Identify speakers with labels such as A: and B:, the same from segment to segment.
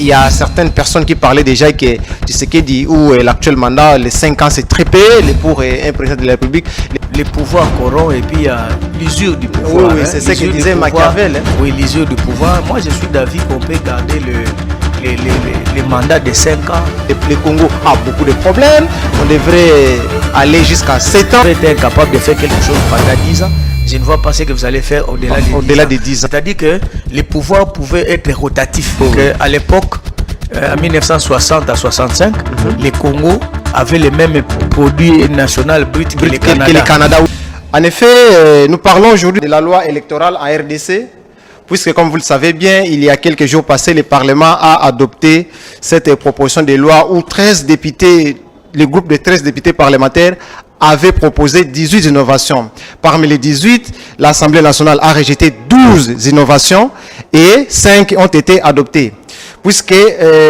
A: y a certaines personnes qui parlaient déjà que Tshisekedi ou l'actuel mandat, les 5 ans c'est très peu pour un président de la République.
B: Les pouvoirs corrompent et puis il y a l'usure du pouvoir.
A: Oui, c'est ce que disait Machiavel.
B: Oui, l'usure du pouvoir. Moi, je suis d'avis qu'on peut garder les mandats de 5 ans.
A: Le Congo a beaucoup de problèmes. On devrait aller jusqu'à 7 ans.
B: Vous êtes incapable de faire quelque chose pendant 10 ans. Je ne vois pas ce que vous allez faire au-delà de 10 ans. C'est-à-dire que les pouvoirs pouvaient être rotatifs. À l'époque, en 1960 à 65, les Congo avaient les mêmes produits nationaux bruts que le Canada.
A: En effet, nous parlons aujourd'hui de la loi électorale en RDC, puisque comme vous le savez bien, il y a quelques jours passés, le Parlement a adopté cette proposition de loi où 13 députés, le groupe de 13 députés parlementaires avait proposé 18 innovations. Parmi les 18, l'Assemblée nationale a rejeté 12 innovations et 5 ont été adoptées. Puisque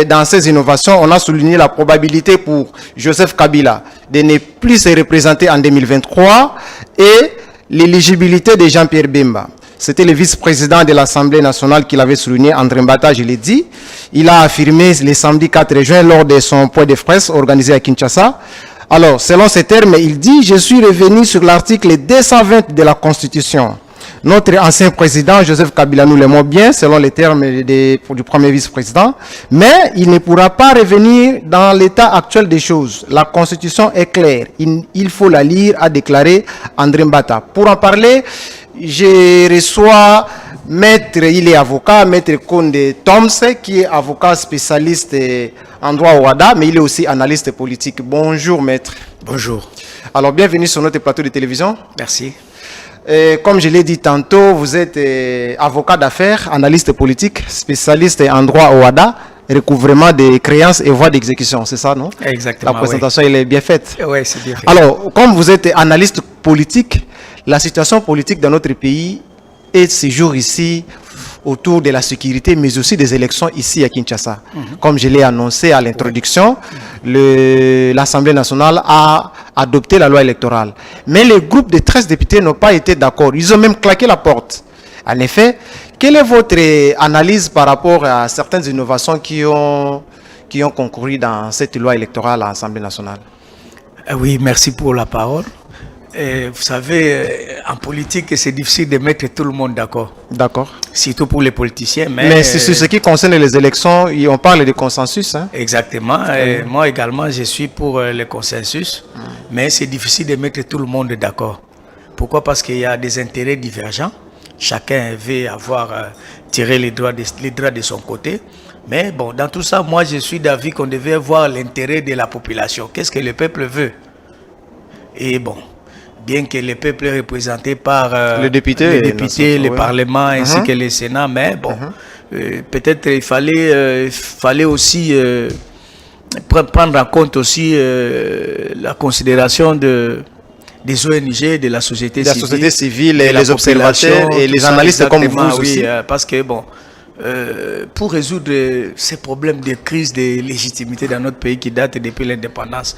A: dans ces innovations, on a souligné la probabilité pour Joseph Kabila de ne plus se représenter en 2023 et l'éligibilité de Jean-Pierre Bemba. C'était le vice-président de l'Assemblée nationale qui l'avait souligné, André Mbata, je l'ai dit. Il a affirmé le samedi 4 juin lors de son point de presse organisé à Kinshasa. Alors, selon ces termes, il dit « Je suis revenu sur l'article 220 de la Constitution. Notre ancien président, Joseph Kabila, nous l'aimons bien, selon les termes du premier vice-président, mais il ne pourra pas revenir dans l'état actuel des choses. La Constitution est claire. Il faut la lire », a déclaré André Mbata. Pour en parler, je reçois Maître, il est avocat, Maître Konde Toms, qui est avocat spécialiste en droit au WADA, mais il est aussi analyste politique. Bonjour Maître.
B: Bonjour.
A: Alors bienvenue sur notre plateau de télévision.
B: Merci.
A: Comme je l'ai dit tantôt, vous êtes avocat d'affaires, analyste politique, spécialiste en droit au WADA, recouvrement des créances et voies d'exécution, c'est ça, non?
B: Exactement.
A: La présentation, elle est bien faite.
B: Oui, c'est bien fait.
A: Alors, comme vous êtes analyste politique, la situation politique dans notre pays est ce jour ici autour de la sécurité, mais aussi des élections ici à Kinshasa. Comme je l'ai annoncé à l'introduction, l'Assemblée nationale a adopté la loi électorale. Mais les groupes de 13 députés n'ont pas été d'accord. Ils ont même claqué la porte. En effet, quelle est votre analyse par rapport à certaines innovations qui ont concouru dans cette loi électorale à l'Assemblée nationale?
B: Oui, merci pour la parole. Vous savez, en politique, c'est difficile de mettre tout le monde d'accord.
A: D'accord.
B: Surtout pour les politiciens.
A: Mais sur ce qui concerne les élections, on parle de consensus. Hein?
B: Exactement. Moi également, je suis pour le consensus. Mais c'est difficile de mettre tout le monde d'accord. Pourquoi? Parce qu'il y a des intérêts divergents. Chacun veut avoir tiré les droits de son côté. Mais bon, dans tout ça, moi, je suis d'avis qu'on devait voir l'intérêt de la population. Qu'est-ce que le peuple veut? Et bon, bien que le peuple est représenté par
A: les députés,
B: le Parlement ainsi que le Sénat, mais bon, peut-être il fallait aussi prendre en compte aussi la considération des ONG, de la société
A: civile, et les observateurs et les analystes comme vous aussi.
B: Parce que bon, pour résoudre ces problèmes de crise de légitimité dans notre pays qui datent depuis l'indépendance,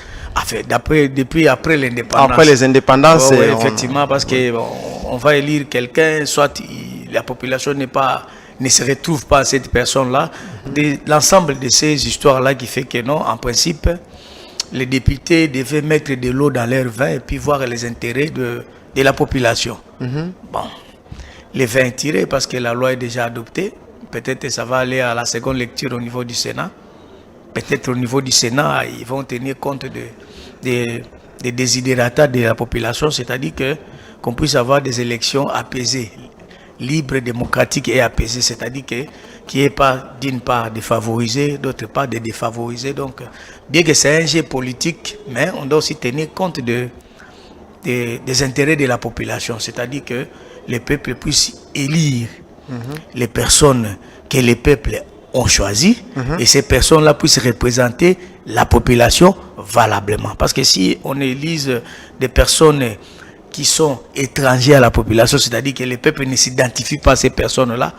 B: depuis après l'indépendance.
A: Après les indépendances.
B: Oui, effectivement, parce que bon, on va élire quelqu'un, soit la population ne se retrouve pas à cette personne-là. L'ensemble de ces histoires-là qui fait que non, en principe, les députés devaient mettre de l'eau dans leur vin et puis voir les intérêts de la population. Bon, les vins est tiré parce que la loi est déjà adoptée. Peut-être que ça va aller à la seconde lecture au niveau du Sénat. Peut-être au niveau du Sénat, ils vont tenir compte des desiderata de la population, c'est-à-dire qu'on puisse avoir des élections apaisées, libres, démocratiques et apaisées, c'est-à-dire qu'il n'y ait pas d'une part de favorisés, d'autre part de défavorisés. Donc, bien que c'est un jeu politique, mais on doit aussi tenir compte des intérêts de la population, c'est-à-dire que le peuple puisse élire les personnes que les peuples ont choisies et ces personnes-là puissent représenter la population valablement. Parce que si on élise des personnes qui sont étrangères à la population, c'est-à-dire que les peuples ne s'identifient pas à ces personnes-là,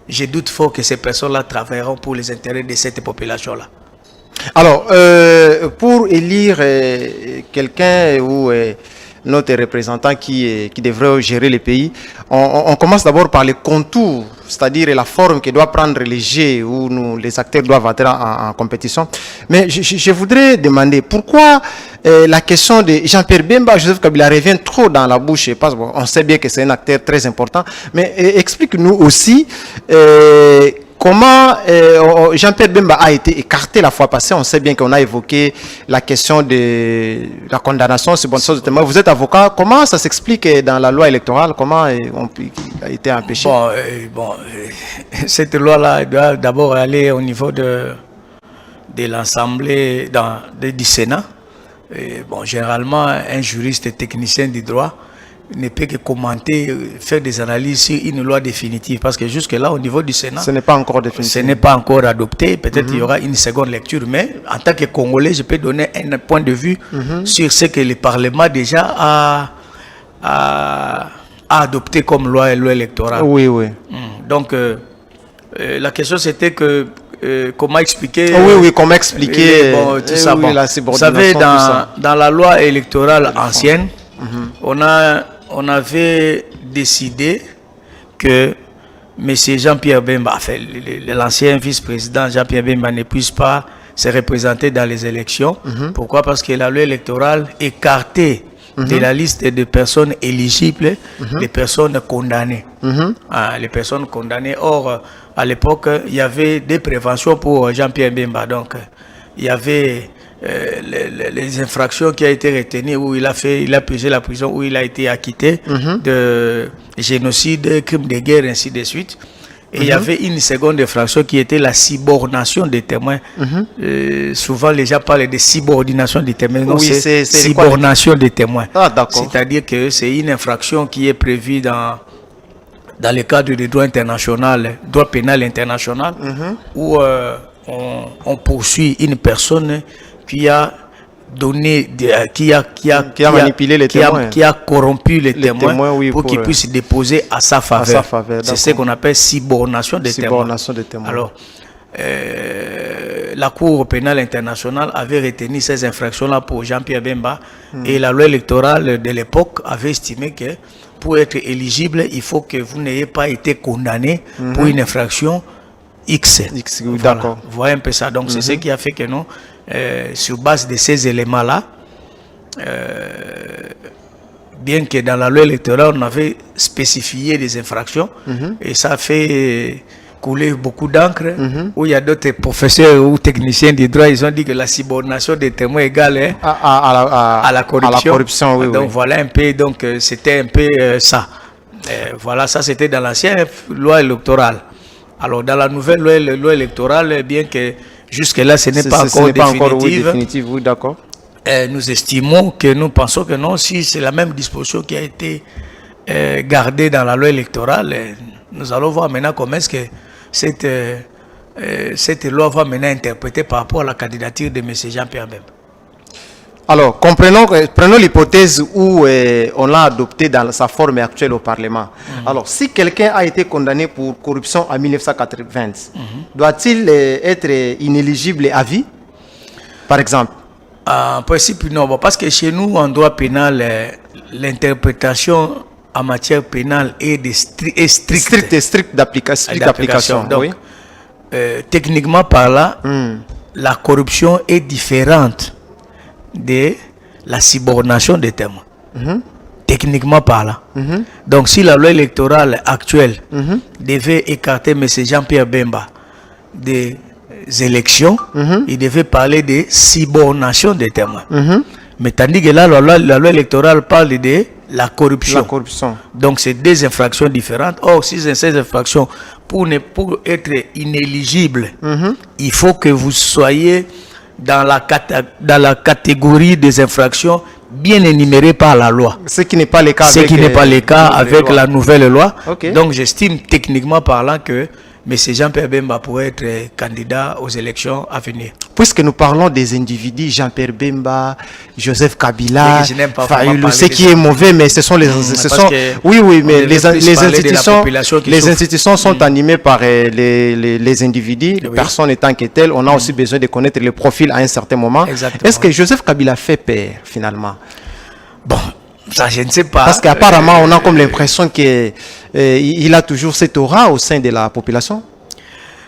B: je doute fort que ces personnes-là travailleront pour les intérêts de cette population-là. Alors,
A: pour élire quelqu'un ou notre représentant qui devrait gérer le pays. On commence d'abord par les contours, c'est-à-dire la forme que doit prendre les jeux où les acteurs doivent entrer en compétition. Mais je voudrais demander pourquoi la question de Jean-Pierre Bemba, Joseph Kabila revient trop dans la bouche. Parce qu'on sait bien que c'est un acteur très important, mais explique-nous aussi comment Jean-Pierre Bemba a été écarté la fois passée. On sait bien qu'on a évoqué la question de la condamnation sur bonne chose de témoin. Vous êtes avocat. Comment ça s'explique dans la loi électorale? Comment on a été empêché?
B: Cette loi-là doit d'abord aller au niveau de l'Assemblée du Sénat. Généralement, un juriste et technicien du droit ne peut que commenter, faire des analyses sur une loi définitive. Parce que jusque-là, au niveau du Sénat,
A: ce n'est pas encore définitif.
B: Ce n'est pas encore adopté. Peut-être il y aura une seconde lecture. Mais en tant que Congolais, je peux donner un point de vue sur ce que le Parlement déjà a adopté comme loi électorale.
A: Oui, oui.
B: Donc, la question c'était que comment expliquer
A: comment expliquer
B: tout ça.
A: la subordination.
B: Vous savez, dans la loi électorale ancienne, on avait décidé que M. Jean-Pierre Bemba, l'ancien vice-président Jean-Pierre Bemba, ne puisse pas se représenter dans les élections. Pourquoi? Parce que la loi électorale écartait de la liste de personnes éligibles les personnes condamnées. Les personnes condamnées. Or, à l'époque, il y avait des préventions pour Jean-Pierre Bemba. Donc, il y avait les infractions qui ont été retenues où il a purgé la prison, où il a été acquitté de génocide, crimes de guerre, ainsi de suite. Et il y avait une seconde infraction qui était la subordination des témoins. Souvent, les gens parlent de subordination des témoins. Non, c'est subordination des témoins. C'est-à-dire que c'est une infraction qui est prévue dans le cadre du droit international, droit pénal international, où on poursuit une personne qui a donné, qui a
A: manipulé les témoins,
B: qui a corrompu les témoins pour qu'ils puissent déposer à sa faveur. C'est ce qu'on appelle subordination des témoins. Alors, la Cour pénale internationale avait retenu ces infractions-là pour Jean-Pierre Bemba et la loi électorale de l'époque avait estimé que pour être éligible, il faut que vous n'ayez pas été condamné pour une infraction X. Voilà. Vous voyez un peu ça. Donc, c'est ce qui a fait que nous, sur base de ces éléments-là, bien que dans la loi électorale, on avait spécifié des infractions, et ça a fait couler beaucoup d'encre, où il y a d'autres professeurs ou techniciens du droit, ils ont dit que la subordination des témoins égale à la corruption. Donc voilà un peu, donc c'était un peu ça. Voilà, ça c'était dans l'ancienne loi électorale. Alors dans la nouvelle loi électorale, bien que jusque-là ce n'est pas encore définitive,
A: oui, d'accord.
B: Nous estimons que nous pensons que non, si c'est la même disposition qui a été gardée dans la loi électorale, nous allons voir maintenant comment est-ce que cette loi va maintenant interpréter par rapport à la candidature de M. Jean-Pierre Bemba.
A: Alors, prenons l'hypothèse où on l'a adopté dans sa forme actuelle au Parlement. Alors, si quelqu'un a été condamné pour corruption en 1980, doit-il être inéligible à vie, par exemple?
B: En principe, non. Parce que chez nous, en droit pénal, l'interprétation en matière pénale est
A: stricte d'application.
B: Donc,
A: oui.
B: Techniquement parlant, la corruption est différente de la subordination des témoins. Techniquement parlant. Donc, si la loi électorale actuelle devait écarter M. Jean-Pierre Bemba des élections, il devait parler de subordination des témoins. Mais tandis que là, la loi électorale parle de la corruption. Donc, c'est deux infractions différentes. Or, si ces infractions, pour être inéligible, il faut que vous soyez dans la catégorie des infractions bien énumérées par la loi.
A: Ce qui n'est pas le cas
B: avec la nouvelle loi. Donc, j'estime techniquement parlant que M. Jean-Pierre Bemba pourrait être candidat aux élections à venir.
A: Puisque nous parlons des individus, Jean-Pierre Bemba, Joseph Kabila, Fayulu, ce qui est mauvais, mais ce sont les institutions sont animées par les individus, les personnes étant que telles. On a aussi besoin de connaître le profil à un certain moment. Est-ce que Joseph Kabila fait peur, finalement?
B: Bon, Ça, je ne sais pas.
A: Parce qu'apparemment, on a comme l'impression qu'il a toujours cette aura au sein de la population.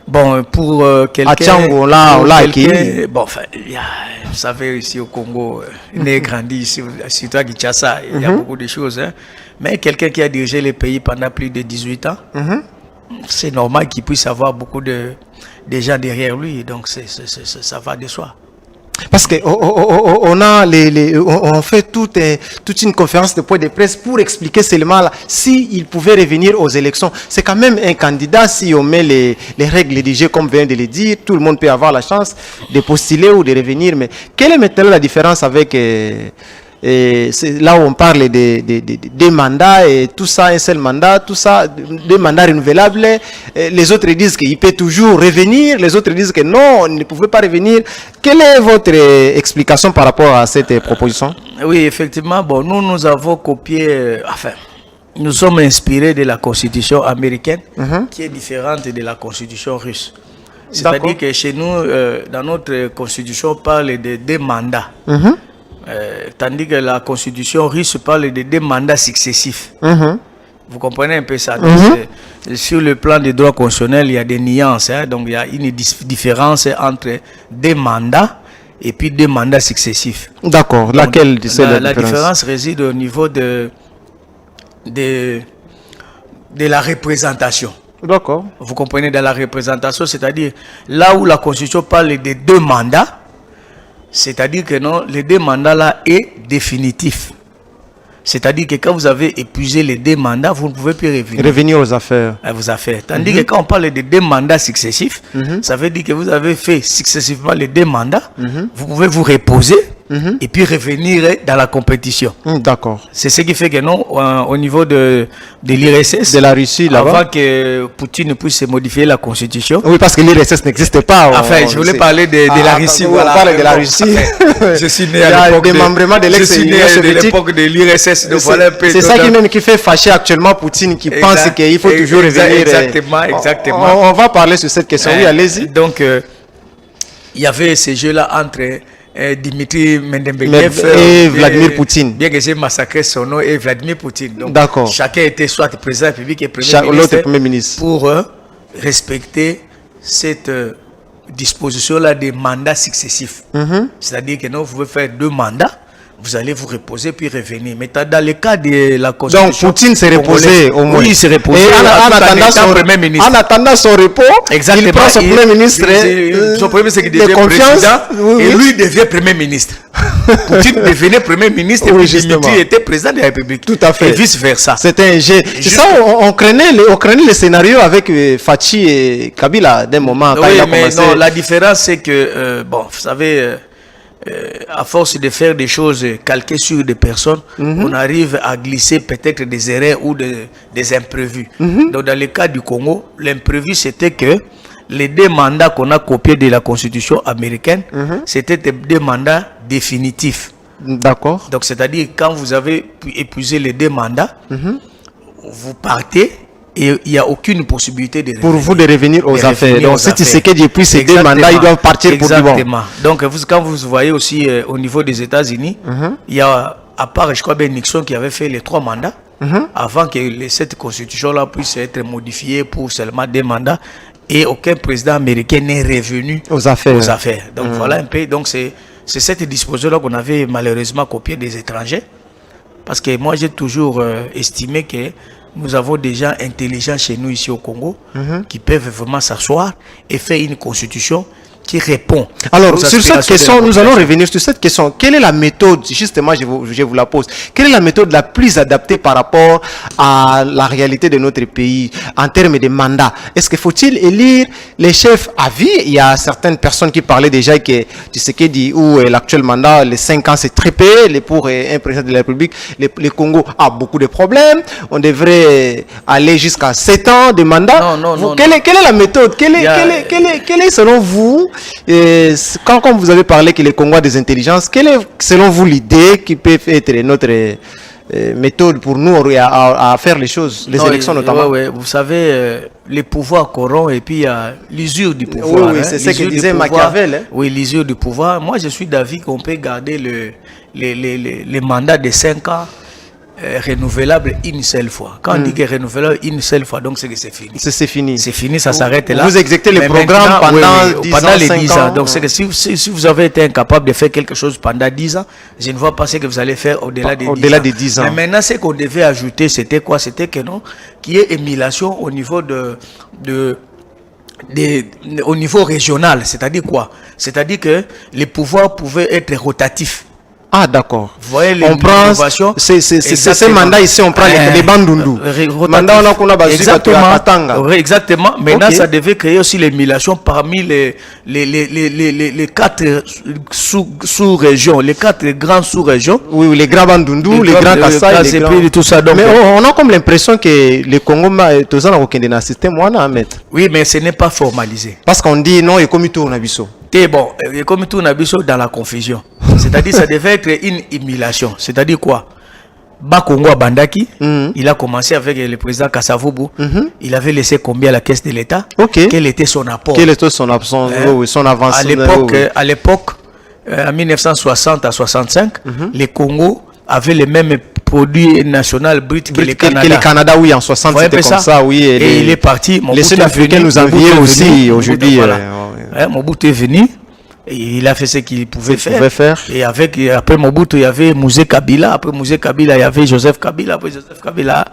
B: Bon, pour quelqu'un...
A: À Tchango, on l'a accueilli.
B: Bon, enfin, vous savez, ici au Congo, né et grandi ici, surtout à Kinshasa, il y a beaucoup de choses. Hein. Mais quelqu'un qui a dirigé le pays pendant plus de 18 ans, c'est normal qu'il puisse avoir beaucoup de gens derrière lui. Donc, ça va de soi.
A: Parce que on fait toute une conférence de point de presse pour expliquer seulement s'il pouvait revenir aux élections. C'est quand même un candidat, si on met les règles rédigées comme vient de le dire, tout le monde peut avoir la chance de postuler ou de revenir. Mais quelle est maintenant la différence avec c'est là où on parle des mandats et tout ça, un seul mandat, tout ça, des mandats renouvelables. Les autres disent qu'il peut toujours revenir, les autres disent que non, on ne pouvait pas revenir. Quelle est votre explication par rapport à cette proposition?
B: Oui, effectivement, bon, nous avons copié, nous sommes inspirés de la constitution américaine qui est différente de la constitution russe. C'est-à-dire que chez nous, dans notre constitution, on parle de 2 mandats. Tandis que la constitution russe parle de 2 mandats successifs. Vous comprenez un peu ça. Donc, sur le plan des droits constitutionnels, il y a des nuances. Hein, donc il y a une différence entre 2 mandats et puis 2 mandats successifs.
A: D'accord. Laquelle c'est
B: la différence réside au niveau de la représentation.
A: D'accord.
B: Vous comprenez, dans la représentation, c'est-à-dire là où la constitution parle de 2 mandats, c'est-à-dire que non, les 2 mandats-là est définitif. C'est-à-dire que quand vous avez épuisé les 2 mandats, vous ne pouvez plus
A: revenir aux affaires.
B: À vos affaires. Tandis que quand on parle de 2 mandats successifs, ça veut dire que vous avez fait successivement les 2 mandats, vous pouvez vous reposer et puis revenir dans la compétition.
A: D'accord.
B: C'est ce qui fait que non, au niveau de l'IRSS,
A: de la Russie, là-bas,
B: avant que Poutine puisse modifier la constitution.
A: Oui, parce que l'IRSS n'existe pas.
B: Enfin, je voulais parler de la Russie.
A: On parle de la Russie.
B: Je suis né à l'époque de l'époque de l'IRSS.
A: C'est ça qui fait fâcher actuellement Poutine, qui pense qu'il faut toujours revenir.
B: Exactement.
A: On va parler sur cette question. Oui, allez-y.
B: Donc, il y avait ces jeux-là entre Dimitri Medvedev
A: et Vladimir Poutine.
B: Bien que j'ai massacré son nom, et Vladimir Poutine. Donc, chacun était soit président de la République et premier ministre pour respecter cette disposition-là des mandats successifs. C'est-à-dire que non, vous pouvez faire 2 mandats, vous allez vous reposer puis revenir. Mais dans le cas de la constitution...
A: Donc Poutine s'est reposé au moins.
B: Oui, il s'est reposé.
A: Et en attendant son repos, il prend son premier ministre.
B: Son premier ministre qui devient président et lui devient premier ministre. Poutine devenait premier ministre et puis Dimitri était président de la République.
A: Tout à fait.
B: Et vice-versa.
A: C'était un jeu. C'est ça, on craignait le scénario avec Fachi et Kabila d'un moment.
B: Oui, mais non, la différence c'est que, bon, vous savez... à force de faire des choses calquées sur des personnes, on arrive à glisser peut-être des erreurs ou des imprévus. Donc dans le cas du Congo, l'imprévu c'était que les 2 mandats qu'on a copiés de la constitution américaine, c'était 2 mandats définitifs.
A: D'accord.
B: Donc c'est-à-dire quand vous avez épuisé les 2 mandats, vous partez. Et il n'y a aucune possibilité de revenir.
A: Pour vous de revenir aux affaires. Donc si tu sais que depuis ces 2 mandats, ils doivent partir pour du bon.
B: Exactement. Donc quand vous voyez aussi au niveau des États-Unis, il y a, à part je crois bien Nixon qui avait fait les 3 mandats, avant que cette constitution-là puisse être modifiée pour seulement 2 mandats, et aucun président américain n'est revenu
A: aux affaires.
B: Donc voilà un peu. Donc c'est cette disposition-là qu'on avait malheureusement copiée des étrangers. Parce que moi j'ai toujours estimé que nous avons des gens intelligents chez nous ici au Congo qui peuvent vraiment s'asseoir et faire une constitution qui répond.
A: Alors, sur cette question, nous allons revenir sur cette question. Quelle est la méthode, justement, je vous la pose, quelle est la méthode la plus adaptée par rapport à la réalité de notre pays en termes de mandat? Est-ce qu'il faut-il élire les chefs à vie? Il y a certaines personnes qui parlaient déjà que Tshisekedi ou l'actuel mandat, les 5 ans, c'est très peu. Pour un président de la République, le Congo a beaucoup de problèmes. On devrait aller jusqu'à 7 ans de mandat.
B: Non.
A: Quelle est la méthode? Quelle est selon vous, quand vous avez parlé que le Congo a des intelligences, quelle est selon vous l'idée qui peut être notre méthode pour nous à faire les choses, les élections notamment?
B: Oui, vous savez, les pouvoirs corrompent et puis il y a l'usure du pouvoir.
A: Oui, c'est ce que disait Machiavel.
B: Oui, l'usure du pouvoir. Moi, je suis d'avis qu'on peut garder les mandats de 5 ans renouvelable une seule fois. Quand on dit que renouvelable une seule fois, donc c'est que c'est fini.
A: C'est fini.
B: C'est fini, ça s'arrête là.
A: Vous exécutez les programmes pendant les 10 ans.
B: Donc c'est que si vous avez été incapable de faire quelque chose pendant 10 ans, je ne vois pas ce que vous allez faire au-delà des 10 ans. Mais maintenant, ce qu'on devait ajouter, c'était quoi? C'était que non, qu'il y ait émulation au niveau au niveau régional. C'est-à-dire quoi? C'est-à-dire que les pouvoirs pouvaient être rotatifs.
A: Ah, d'accord.
B: Vous voyez les
A: on prend ces mandats ici, on prend les bandundu. Mandat on a
B: exactement. Maintenant, ça devait créer aussi l'émulation parmi les 4 sous-régions, les 4 grands sous-régions.
A: Oui, les grands bandundu, les grands Kassai,
B: tout ça. Donc,
A: mais on a comme l'impression que le Congo tous en aucun dans système à mettre.
B: Oui, mais ce n'est pas formalisé.
A: Parce qu'on dit non, et comme tout on a vu.
B: Et bon, comme tout on a vu dans la confusion. C'est-à-dire ça devait être une émulation. C'est-à-dire quoi? Bakongo à Bandaki, il a commencé avec le président Kasavubu. Il avait laissé combien à la caisse de l'État? Quel était son apport?
A: Quel était son absence, son avancement?
B: À l'époque, en 1960 à 65, les Congo avaient les mêmes produits national brut que le Canada.
A: Que le Canada, oui, en 60, c'était comme ça, oui.
B: Et il est parti.
A: Les Sud-Africains nous enviaient aussi aujourd'hui.
B: Mobutu est venu. Et il a fait ce qu'il pouvait faire. Et après Mobutu, il y avait Mouzé Kabila. Après Mouzé Kabila, il y avait Joseph Kabila. Après Joseph Kabila,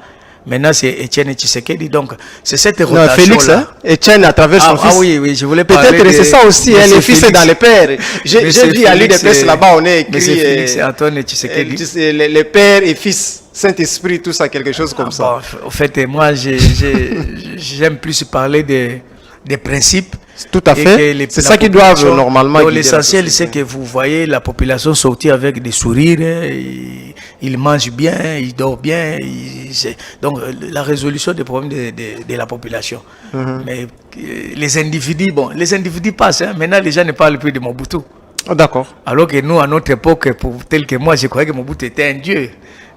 B: maintenant c'est Etienne Tshisekedi. Donc c'est cette rotation.
A: Félix, hein? Etienne à travers son fils.
B: Ah oui, je voulais parler.
A: Peut-être c'est ça aussi, hein, les fils dans les pères. J'ai vu à l'UDPS là-bas, on est écrit.
B: C'est Antoine Tshisekedi.
A: Les pères et fils, Saint-Esprit, tout ça, quelque chose comme ça.
B: En fait, moi, j'aime plus parler des principes.
A: Tout à fait. C'est ça qui doit normalement.
B: L'essentiel, c'est que vous voyez la population sortir avec des sourires. Ils mangent bien, ils dorment bien. Donc, la résolution des problèmes de la population. Mais les individus passent. Hein. Maintenant, les gens ne parlent plus de Mobutu.
A: D'accord.
B: Alors que nous, à notre époque, tel que moi, je croyais que Mobutu était un dieu.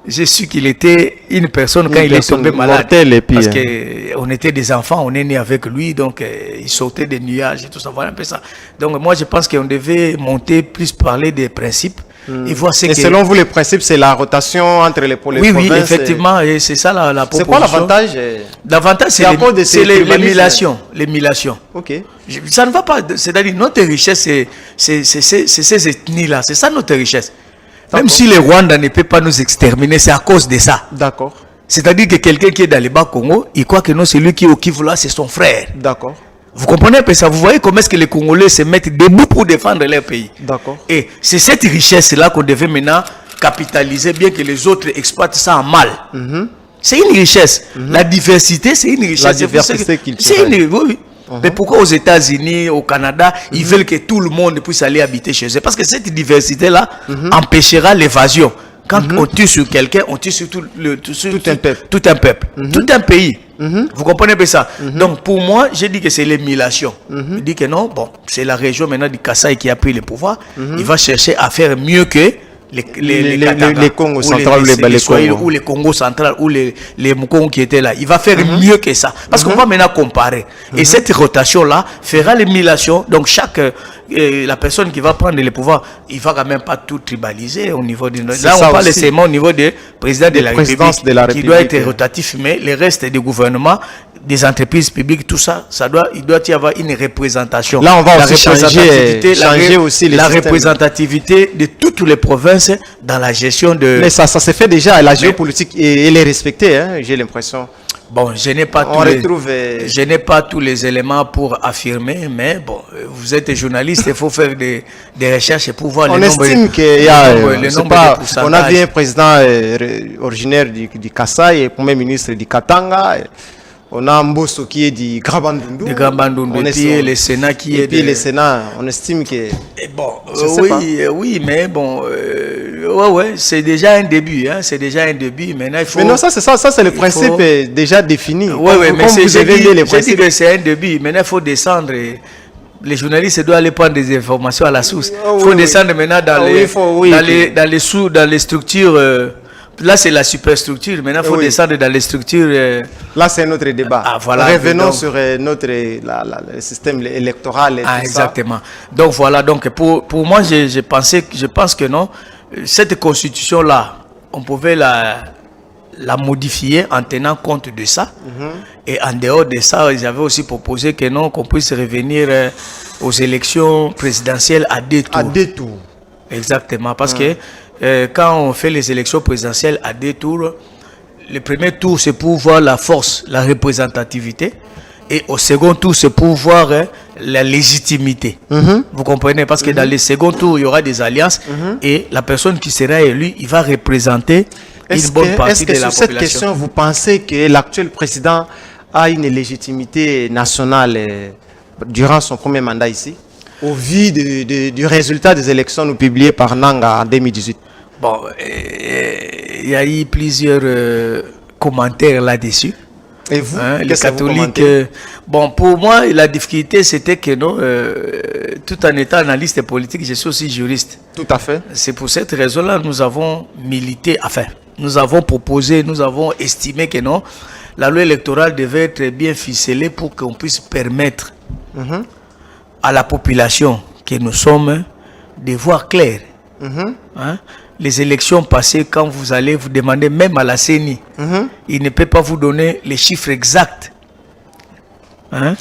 B: J'ai su qu'il était une personne quand il est tombé malade. Parce qu'on était des enfants, on est né avec lui, donc il sautait des nuages et tout ça. Voilà un peu ça. Donc moi, je pense qu'on devait monter, plus parler des principes. Et voir ce
A: selon vous, les principes, c'est la rotation entre les provinces.
B: Oui, effectivement, et c'est ça la proposition.
A: C'est quoi l'avantage?
B: L'avantage, c'est l'émulation.
A: Ok.
B: Ça ne va pas, c'est-à-dire notre richesse, c'est ces ethnies-là, c'est ça notre richesse. Même si le Rwanda ne peut pas nous exterminer, c'est à cause de ça.
A: D'accord.
B: C'est-à-dire que quelqu'un qui est dans le Bas-Congo, il croit que non, celui qui est au Kivu là, c'est son frère.
A: D'accord.
B: Vous comprenez un peu ça? Vous voyez comment est-ce que les Congolais se mettent debout pour défendre leur pays.
A: D'accord.
B: Et c'est cette richesse-là qu'on devait maintenant capitaliser, bien que les autres exploitent ça en mal. C'est une richesse. La diversité, c'est une richesse.
A: La diversité
B: culturelle. Oui. Mais pourquoi aux États-Unis, au Canada, ils veulent que tout le monde puisse aller habiter chez eux? Parce que cette diversité-là empêchera l'évasion. Quand on tue sur quelqu'un, on tue sur tout un peuple. Tout un pays. Vous comprenez bien ça? Donc pour moi, j'ai dit que c'est l'émulation. Je dis que non, bon, c'est la région maintenant du Kassai qui a pris le pouvoir. Il va chercher à faire mieux que les
A: Congo central,
B: ou les Congo central, ou les Mukongo qui étaient là. Il va faire mieux que ça. Parce qu'on va maintenant comparer. Et cette rotation-là fera l'émulation. Donc la personne qui va prendre le pouvoir, il ne va quand même pas tout tribaliser au niveau de... Là, on parle seulement au niveau du président de la République, qui doit être rotatif, mais le reste du gouvernement, des entreprises publiques, tout ça, il doit y avoir une représentation.
A: Là, on va aussi changer aussi
B: la représentativité de toutes les provinces dans la gestion de...
A: Mais ça se fait déjà, la géopolitique, elle est respectée, hein, j'ai l'impression.
B: Bon, je n'ai pas tous les éléments pour affirmer, mais bon, vous êtes journaliste, il faut faire des recherches pour voir
A: le nombre. On estime qu'il y a, on a vu un président originaire du Kassai, premier ministre du Katanga. On a Mbosso qui est du Grand Bandundu.
B: Du Grand Bandundu. Et puis le Sénat qui est...
A: Et puis le Sénat, on estime que...
B: Bon, oui, mais bon... ouais, c'est déjà un début. Hein, c'est déjà un début. Maintenant, il faut...
A: Mais non, ça c'est le principe déjà défini.
B: Oui, mais j'ai dit que c'est un début. Maintenant, il faut descendre... Les journalistes doivent aller prendre des informations à la source. Il faut descendre maintenant dans les structures... Là, c'est la superstructure. Maintenant, il faut descendre dans les structures.
A: Là, c'est notre débat.
B: Voilà.
A: Revenons sur le système électoral. Et tout
B: exactement. Ça. Donc, voilà. Donc, pour moi, je pense que non. Cette constitution-là, on pouvait la modifier en tenant compte de ça. Et en dehors de ça, ils avaient aussi proposé que non, qu'on puisse revenir aux élections présidentielles à 2 tours.
A: À 2 tours.
B: Exactement, parce que quand on fait les élections présidentielles à 2 tours, le premier tour c'est pour voir la force, la représentativité, et au second tour c'est pour voir la légitimité. Vous comprenez, parce que dans le second tour il y aura des alliances et la personne qui sera élue, il va représenter une bonne partie de la population.
A: Est-ce que sur cette question vous pensez que l'actuel président a une légitimité nationale durant son premier mandat ici, au vu du résultat des élections nous publiées par Nanga en 2018?
B: Bon, il y a eu plusieurs commentaires là-dessus.
A: Et vous,
B: les catholiques, bon, pour moi, la difficulté, c'était que non, tout en étant analyste politique, je suis aussi juriste.
A: Tout à fait.
B: C'est pour cette raison-là que nous avons milité, enfin, nous avons proposé, nous avons estimé que non, la loi électorale devait être bien ficelée pour qu'on puisse permettre à la population que nous sommes de voir clair. Les élections passées, quand vous allez vous demander même à la CENI, il ne peut pas vous donner les chiffres exacts.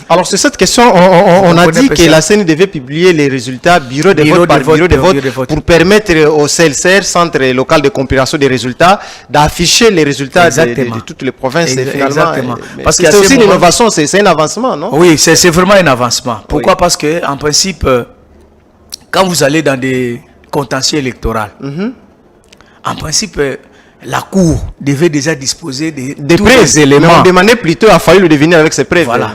A: Alors sur cette question, on a dit que la CENI devait publier les résultats bureau de vote par bureau de vote pour permettre au CLCR, Centre local de compilation des résultats, d'afficher les résultats de toutes les provinces.
B: Exactement.
A: Parce que c'est aussi une innovation, c'est un avancement, non?
B: Oui, c'est vraiment un avancement. Pourquoi? Parce que en principe, quand vous allez dans des contentieux électoraux, en principe, la Cour devait déjà disposer de tous les éléments.
A: Mais on demandait plutôt à Fayoulou de venir avec ses preuves.
B: Voilà.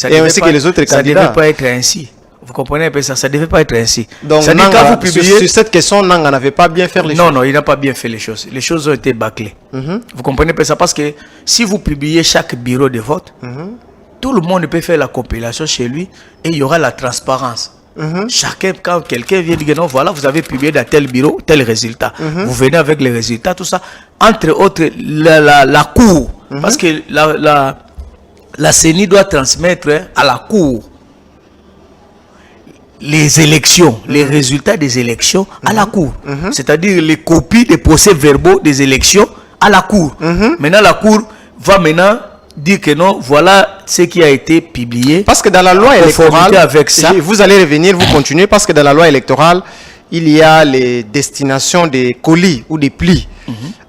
A: Et ainsi que les autres candidats.
B: Ça ne devait pas être ainsi. Vous comprenez un peu ça? Ça ne devait pas être ainsi.
A: Donc, Nanga, sur cette question, Nanga n'avait pas bien fait les choses.
B: Non, il n'a pas bien fait les choses. Les choses ont été bâclées. Vous comprenez un peu ça? Parce que si vous publiez chaque bureau de vote, tout le monde peut faire la compilation chez lui et il y aura la transparence. Chacun, quand quelqu'un vient dire non, voilà, vous avez publié dans tel bureau tel résultat, vous venez avec les résultats, tout ça, entre autres la Cour, parce que la CENI doit transmettre à la Cour les élections, les résultats des élections à la Cour, c'est-à-dire les copies des procès-verbaux des élections à la Cour. Maintenant la Cour va maintenant dire que non, voilà ce qui a été publié.
A: Parce que dans la loi électorale,
B: avec ça,
A: vous allez revenir, vous continuez, parce que dans la loi électorale, il y a les destinations des colis ou des plis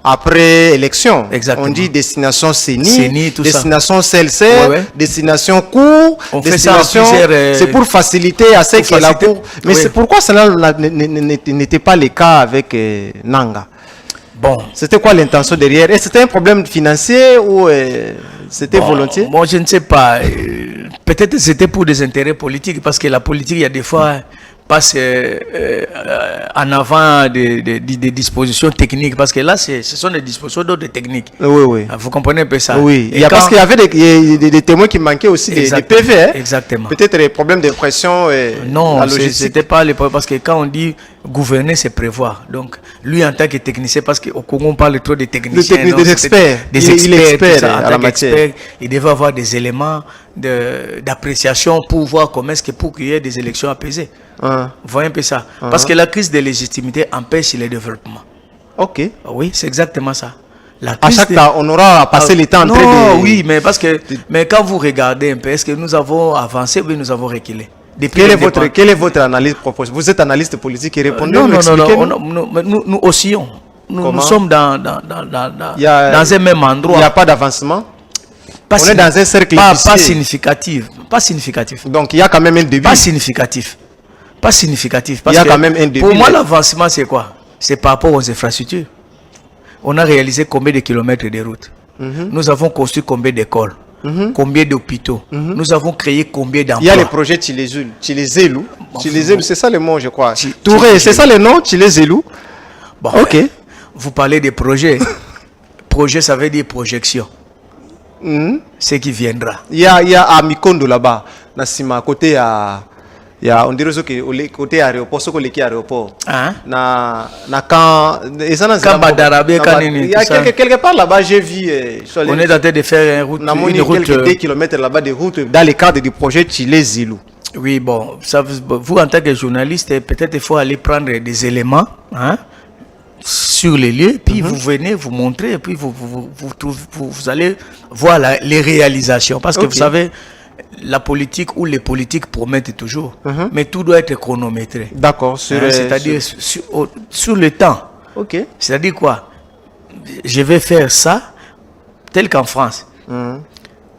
A: après élection.
B: Exactement.
A: On dit destination CENI,
B: tout
A: destination CLCR, destination Cour, destination. C'est pour faciliter à ce que la Cour. Mais c'est pourquoi cela n'était pas le cas avec Nanga?
B: Bon.
A: C'était quoi l'intention derrière? Et c'était un problème financier ou c'était volontiers?
B: Moi, je ne sais pas. Peut-être c'était pour des intérêts politiques, parce que la politique, il y a des fois, passe en avant des dispositions techniques, parce que là, ce sont des dispositions d'ordre technique.
A: Oui.
B: Vous comprenez un peu ça?
A: Oui. Parce qu'il y avait des témoins qui manquaient aussi, des PV.
B: Exactement.
A: Peut-être des problèmes d'impression.
B: Non, c'était pas les problèmes, parce que quand on dit gouverner, c'est prévoir. Donc, lui, en tant que technicien, parce qu'au Congo, on parle trop de techniciens.
A: Des experts.
B: Des experts
A: à la matière.
B: Il devait avoir des éléments d'appréciation pour voir comment est-ce que pour qu'il y ait des élections apaisées. Vous voyez un peu ça. Parce que la crise de légitimité empêche le développement.
A: Ok.
B: Oui, c'est exactement ça.
A: À chaque temps, on aura passé le temps en train de...
B: Oui, mais parce que quand vous regardez un peu, est-ce que nous avons avancé ou nous avons reculé?
A: Quelle est votre analyse proposée? Vous êtes analyste politique et répondez.
B: Non, nous oscillons. Nous sommes dans un même endroit.
A: Il n'y a pas d'avancement. On est dans un cercle
B: pas significatif. Pas significatif.
A: Donc il y a quand même un début.
B: Pas significatif. Pas significatif.
A: Il y a quand même un début.
B: Pour moi, l'avancement, c'est quoi? C'est par rapport aux infrastructures. On a réalisé combien de kilomètres de routes? Nous avons construit combien d'écoles? Combien d'hôpitaux? Nous avons créé combien d'emplois?
A: Il y a les projets Chilezulu. C'est ça le mot, je crois. Touré, c'est ça le nom, Chilezulu.
B: Bon, ok. Vous parlez des projets. Projet, ça veut dire projection. Ce qui viendra.
A: Il y a à Mikondo là-bas, à côté à... on dirait que côté aéroport, ce qu'on est aéroport. Na quand il y a quelque part là-bas, j'ai vu.
B: On est en train de faire une route.
A: Quelques kilomètres là-bas de route dans le cadre du projet Chilezulu.
B: Oui, bon, ça, vous en tant que journaliste, peut-être il faut aller prendre des éléments sur les lieux, puis vous venez vous montrer, et puis vous allez voir les réalisations. Parce que vous savez, la politique ou les politiques promettent toujours, mais tout doit être chronométré.
A: D'accord.
B: C'est-à-dire sur le temps.
A: Ok.
B: C'est-à-dire quoi? Je vais faire ça, tel qu'en France.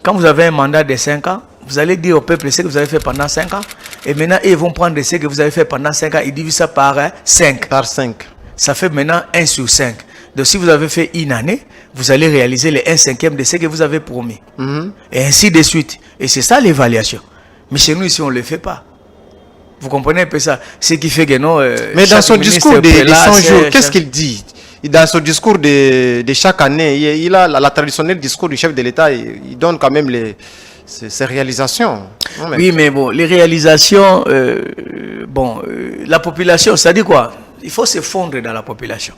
B: Quand vous avez un mandat de 5 ans, vous allez dire au peuple ce que vous avez fait pendant 5 ans, et maintenant ils vont prendre ce que vous avez fait pendant 5 ans, ils divisent ça par 5.
A: Par 5.
B: Ça fait maintenant 1 sur 5. Donc si vous avez fait une année, vous allez réaliser les 1/5 de ce que vous avez promis. Et ainsi de suite. Et c'est ça l'évaluation. Mais chez nous ici, on ne le fait pas. Vous comprenez un peu ça? Ce qui fait que non...
A: Mais dans son discours des 100 jours, qu'est-ce qu'il dit? Dans son discours de chaque année, il a la traditionnelle discours du chef de l'État, il donne quand même ses réalisations.
B: Oui, mais bon, les réalisations, la population, ça dit quoi? Il faut se fondre dans la population.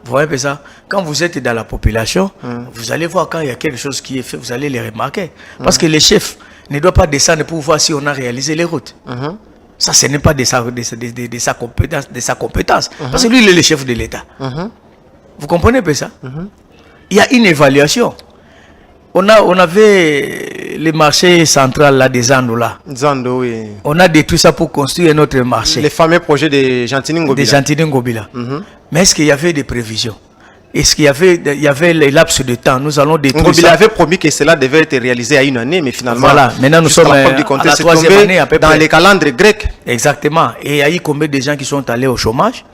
B: Vous voyez un peu ça? Quand vous êtes dans la population, vous allez voir quand il y a quelque chose qui est fait, vous allez les remarquer. Parce que les chefs ne doivent pas descendre pour voir si on a réalisé les routes. Ça, ce n'est pas de sa compétence. Parce que lui, il est le chef de l'État. Vous comprenez un peu ça? Il y a une évaluation. On avait le marché central là, des Zando là.
A: Zando, oui.
B: On a détruit ça pour construire un autre marché.
A: Les fameux projets de Gentini Ngobila.
B: De Gentini Ngobila. Mais est-ce qu'il y avait des prévisions? Est-ce qu'il y avait les laps de temps? Nous allons détruire
A: Ngobila avait promis que cela devait être réalisé à une année, mais finalement,
B: voilà. Maintenant nous sommes à la 3e année à peu près.
A: Dans les calendriers grecs.
B: Exactement. Et il y a eu combien de gens qui sont allés au chômage?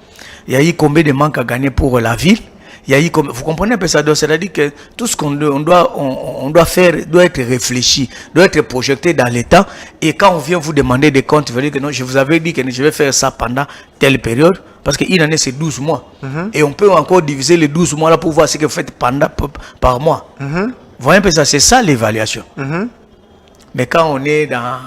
B: Il y a eu combien de manques à gagner pour la ville? Vous comprenez un peu ça? C'est-à-dire que tout ce qu'on doit faire doit être réfléchi, doit être projeté dans le temps. Et quand on vient vous demander des comptes, vous allez dire que non, je vous avais dit que je vais faire ça pendant telle période. Parce qu'une année, c'est 12 mois. Et on peut encore diviser les 12 mois là pour voir ce que vous faites par mois. Vous voyez un peu ça? C'est ça l'évaluation. Mais quand on est dans...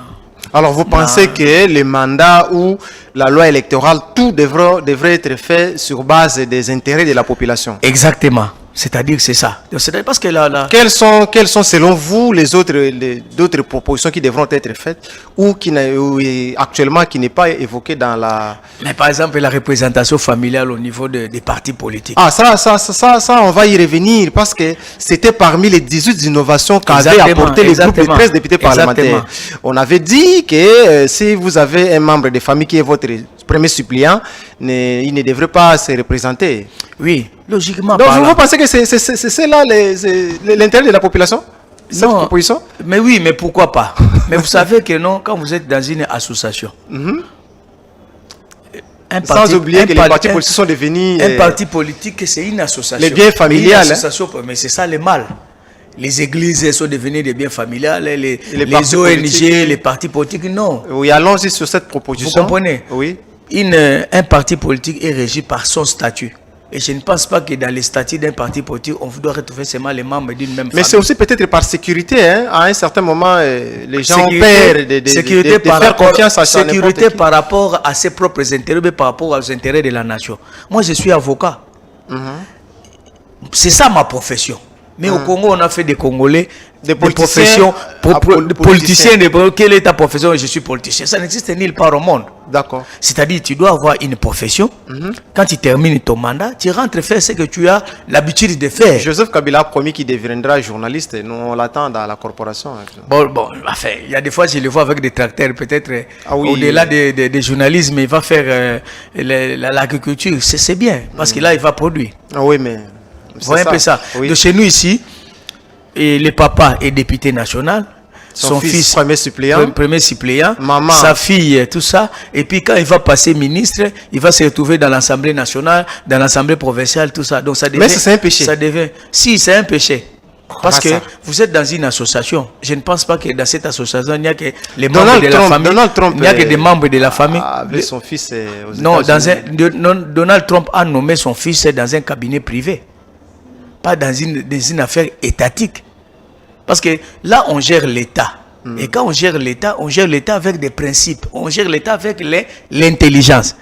A: Alors, vous pensez que les mandats ou la loi électorale, tout devrait être fait sur base des intérêts de la population?
B: Exactement. C'est-à-dire que c'est ça. Parce que
A: Quelles sont selon vous d'autres propositions qui devront être faites ou actuellement qui n'est pas évoquée dans la...
B: Mais par exemple, la représentation familiale au niveau des partis politiques.
A: Ah, ça, on va y revenir parce que c'était parmi les 18 innovations qu'avaient apporté les groupes de 13 députés parlementaires. On avait dit que si vous avez un membre de famille qui est votre premier suppléant, il ne devrait pas se représenter.
B: Oui, logiquement.
A: Donc vous pensez que c'est là l'intérêt de la population? Cette proposition?
B: Mais oui, mais pourquoi pas? Mais vous savez que non, quand vous êtes dans une association,
A: sans oublier que les partis politiques sont devenus...
B: Un parti politique, c'est une association.
A: Les biens familiales.
B: Mais c'est ça le mal. Les églises sont devenues des biens familiales, les ONG,
A: politiques.
B: les partis politiques, non.
A: Oui, allons-y sur cette proposition.
B: Vous comprenez?
A: Oui.
B: Un parti politique est régi par son statut. Et je ne pense pas que dans les statuts d'un parti politique, on doit retrouver seulement les membres d'une même famille.
A: Mais c'est aussi peut-être par sécurité. Hein? À un certain moment, les gens perdent de faire confiance à
B: sécurité par rapport à ses propres intérêts, mais par rapport aux intérêts de la nation. Moi, je suis avocat. C'est ça ma profession. Mais au Congo, on a fait des Congolais, des professions, politiciens. Quelle est ta profession? Je suis politicien. Ça n'existe nulle part au monde.
A: D'accord.
B: C'est-à-dire, tu dois avoir une profession. Quand tu termines ton mandat, tu rentres faire ce que tu as l'habitude de faire.
A: Joseph Kabila a promis qu'il deviendra journaliste. Nous, on l'attend dans la corporation.
B: Bon, enfin, il y a des fois, je le vois avec des tracteurs. Peut-être au-delà des journalismes, il va faire l'agriculture. C'est bien, parce que là, il va produire.
A: Ah oui, mais...
B: Vous voyez un peu ça. Oui. De chez nous ici, et le papa est député national, son fils premier suppléant,
A: maman,
B: sa fille, tout ça. Et puis quand il va passer ministre, il va se retrouver dans l'Assemblée nationale, dans l'Assemblée provinciale, tout ça. Donc ça devient,
A: mais c'est un péché.
B: Si, c'est un péché. Parce que vous êtes dans une association. Je ne pense pas que dans cette association, il n'y a que les membres de la famille. Il n'y a que des membres de la famille.
A: Son fils aux
B: non, Donald Trump a nommé son fils dans un cabinet privé. Pas dans une affaire étatique. Parce que là, on gère l'État. Et quand on gère l'État avec des principes. On gère l'État avec l'intelligence.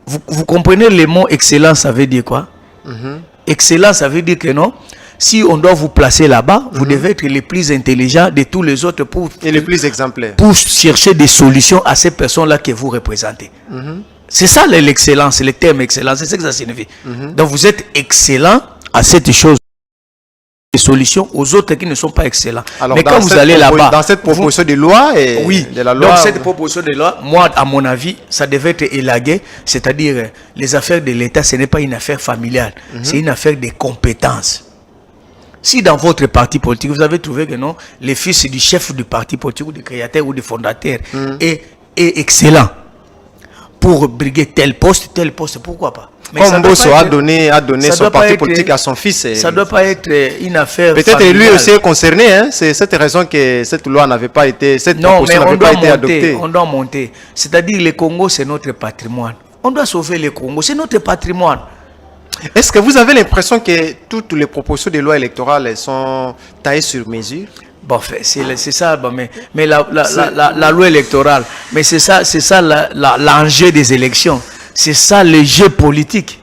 B: Vous comprenez le mot excellence, ça veut dire quoi? Excellence, ça veut dire que non. Si on doit vous placer là-bas, vous devez être les plus intelligents de tous les autres et les plus exemplaires. Pour chercher des solutions à ces personnes-là que vous représentez. C'est ça l'excellence, le terme excellence, c'est ce que ça signifie. Donc vous êtes excellent à cette chose, des solutions aux autres qui ne sont pas excellents.
A: Alors,
B: mais quand vous allez là-bas...
A: Dans cette proposition de loi et
B: oui,
A: de la loi...
B: donc cette proposition de loi, moi, à mon avis, ça devait être élagué, c'est-à-dire les affaires de l'État, ce n'est pas une affaire familiale, c'est une affaire de compétences. Si dans votre parti politique, vous avez trouvé que non, le fils du chef du parti politique ou du créateur ou du fondateur est excellent pour briguer tel poste, pourquoi pas? Mais
A: comme Bosso a donné son parti politique à son fils.
B: Ça ne doit pas être une affaire
A: peut-être lui aussi est concerné. Hein? C'est cette raison que cette loi n'avait pas été, adoptée.
B: On doit monter. C'est-à-dire le Congo, c'est notre patrimoine. On doit sauver le Congo, c'est notre patrimoine.
A: Est-ce que vous avez l'impression que toutes les propositions de loi électorales sont taillées sur mesure?
B: Bon, c'est ça, bon, mais la loi électorale, mais c'est ça l'enjeu des élections. C'est ça le jeu politique.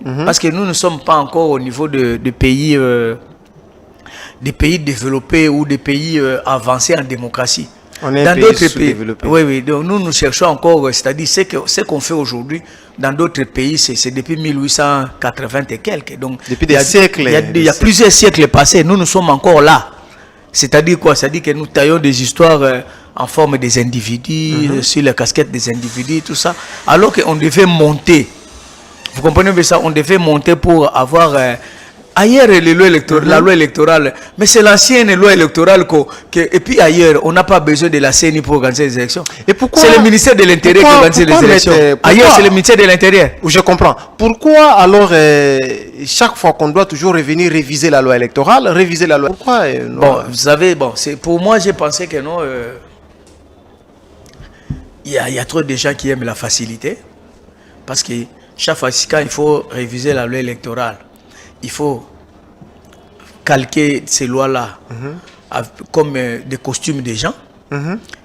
B: Parce que nous ne sommes pas encore au niveau de pays, des pays développés ou des pays avancés en démocratie.
A: On est
B: dans d'autres pays.
A: Oui,
B: donc nous cherchons encore, c'est-à-dire ce qu'on fait aujourd'hui dans d'autres pays, c'est depuis 1880 et quelques. Donc,
A: depuis des siècles.
B: Il y a plusieurs siècles passés. Nous sommes encore là. C'est-à-dire quoi? C'est-à-dire que nous taillons des histoires en forme des individus, sur la casquette des individus, tout ça. Alors qu'on devait monter. Vous comprenez bien ça? On devait monter pour avoir... ailleurs, la loi électorale, mais c'est l'ancienne loi électorale et puis ailleurs, on n'a pas besoin de la CENI pour organiser les élections. Et pourquoi? C'est le ministère de l'Intérieur qui organise les élections. Ailleurs, c'est le ministère de l'Intérieur.
A: Je comprends. Pourquoi alors, chaque fois qu'on doit toujours revenir réviser la loi électorale, réviser la loi? Pourquoi
B: bon, vous savez, pour moi, j'ai pensé que non, il y a trop de gens qui aiment la facilité. Parce que chaque fois, quand il faut réviser la loi électorale, il faut calquer ces lois-là comme des costumes des gens.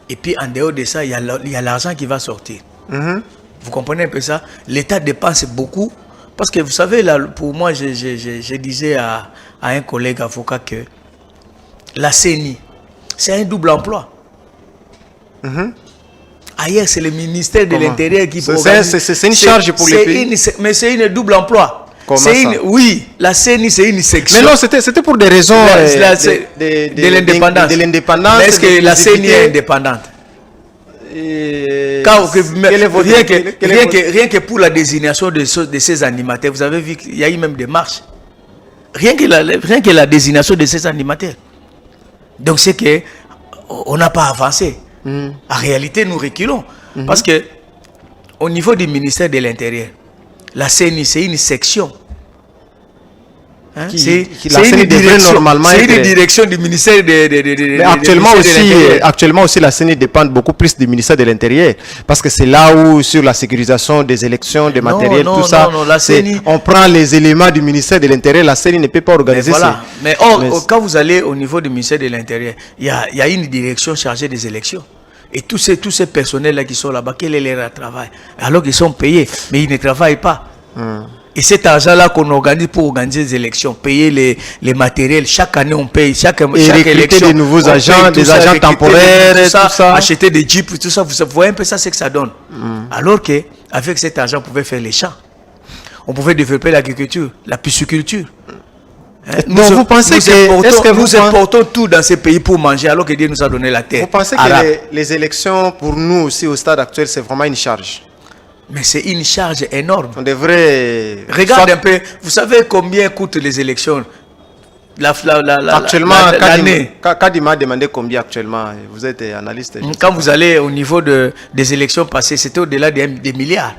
B: Et puis, en dehors de ça, il y a l'argent qui va sortir. Vous comprenez un peu ça? L'État dépense beaucoup. Parce que vous savez, là, pour moi, je disais à un collègue avocat que la CENI, c'est un double emploi. Ailleurs, c'est le ministère de l'Intérieur qui...
A: C'est une charge pour les pays.
B: Mais c'est une double emploi. Oui, la CENI, c'est une section.
A: Mais non, c'était pour des raisons
B: de l'indépendance. Mais est-ce que la CENI est indépendante? Rien que pour la désignation de ces animateurs, vous avez vu qu'il y a eu même des marches. Rien que la désignation de ces animateurs. Donc c'est qu'on n'a pas avancé. En réalité, nous reculons. Parce que au niveau du ministère de l'Intérieur, la CENI, c'est une section. C'est une direction du ministère de
A: actuellement aussi, la CENI dépend beaucoup plus du ministère de l'Intérieur. Parce que c'est là où, sur la sécurisation des élections, des matériels, tout ça, on prend les éléments du ministère de l'Intérieur. La CENI ne peut pas organiser ça.
B: Mais quand vous allez au niveau du ministère de l'Intérieur, il y a une direction chargée des élections. Et tous ces personnels-là qui sont là-bas, quel est leur travail? Alors qu'ils sont payés, mais ils ne travaillent pas. Et cet argent-là qu'on organise pour organiser des élections, payer les matériels, chaque année on paye, chaque élection.
A: Des nouveaux agents, des agents temporaires, tout ça.
B: Acheter des jeeps, tout ça. Vous voyez un peu ça, c'est que ça donne. Alors qu'avec cet argent, on pouvait faire les champs. On pouvait développer l'agriculture, la pisciculture.
A: Vous pensez que
B: nous importons tout dans ces pays pour manger alors que Dieu nous a donné la terre?
A: Vous pensez que les élections pour nous aussi au stade actuel c'est vraiment une charge?
B: Mais c'est une charge énorme.
A: On devrait...
B: Regarde un peu, vous savez combien coûtent les élections?
A: Actuellement, Kadi m'a demandé combien actuellement. Vous êtes analyste.
B: Quand vous allez au niveau des élections passées, c'était au-delà des milliards.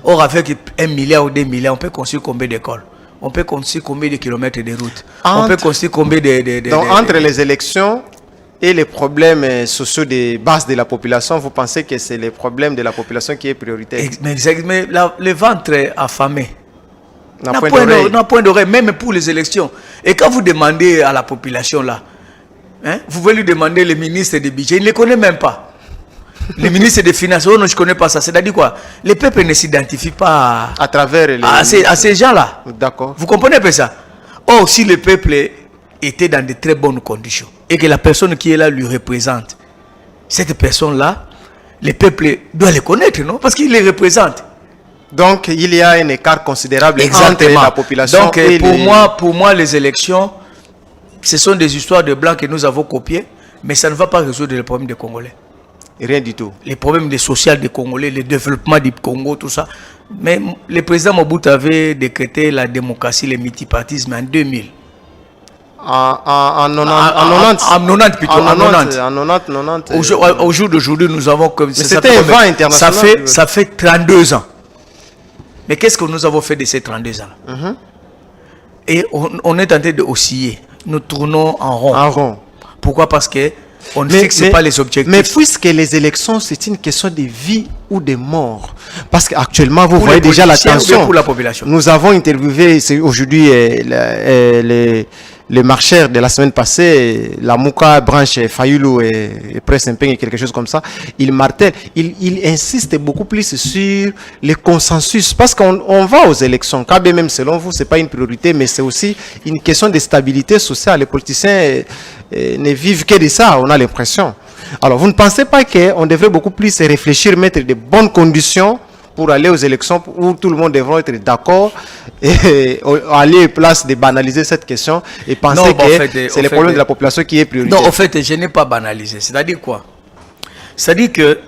B: Or avec 1 milliard ou 2 milliards, on peut construire combien d'écoles? On peut construire combien de kilomètres de routes? On peut construire combien
A: Donc, entre les élections et les problèmes sociaux de base de la population, vous pensez que c'est les problèmes de la population qui est prioritaire?
B: Mais le ventre affamé n'a point d'oreille, même pour les élections. Et quand vous demandez à la population là, vous voulez lui demander le ministre des budgets, il ne les connaît même pas. Le ministre des Finances, oh non, je ne connais pas ça. C'est-à-dire quoi? Les peuples ne s'identifient pas
A: à travers
B: à ces gens-là.
A: D'accord.
B: Vous comprenez pas ça? Or, si le peuple était dans de très bonnes conditions et que la personne qui est là lui représente, cette personne-là, le peuple doit les connaître, non? Parce qu'il les représente.
A: Donc, il y a un écart considérable
B: Exactement.
A: entre la population
B: Donc,
A: et
B: pour moi, les élections, ce sont des histoires de blancs que nous avons copiées, mais ça ne va pas résoudre les problèmes des Congolais.
A: Rien du tout.
B: Les problèmes des sociaux des Congolais, le développement du Congo, tout ça. Mais le président Mobutu avait décrété la démocratie, le multipartisme en 2000.
A: En 90.
B: Au jour d'aujourd'hui, nous avons comme
A: c'était un vent international.
B: Ça fait 32 ans. Mais qu'est-ce que nous avons fait de ces 32 ans? Et on est tenté de osciller. Nous tournons en rond.
A: En rond.
B: Pourquoi? Parce que on ne fixe pas les objectifs.
A: Mais puisque les élections, c'est une question de vie ou de mort. Parce qu'actuellement, vous voyez déjà la tension.
B: Pour la population.
A: Nous avons interviewé aujourd'hui les marcheurs de la semaine passée, la Mouka, Branche, Fayoulou et Presse et quelque chose comme ça. Ils martèlent, ils insistent beaucoup plus sur le consensus. Parce qu'on va aux élections. Quand même, selon vous, ce n'est pas une priorité, mais c'est aussi une question de stabilité sociale. Les politiciens ne vivent que de ça, on a l'impression. Alors, vous ne pensez pas qu'on devrait beaucoup plus réfléchir, mettre de bonnes conditions pour aller aux élections où tout le monde devrait être d'accord et aller place de banaliser cette question et penser que c'est le problème de la population qui est prioritaire.
B: Non, en fait, je n'ai pas banalisé. C'est-à-dire quoi? C'est-à-dire que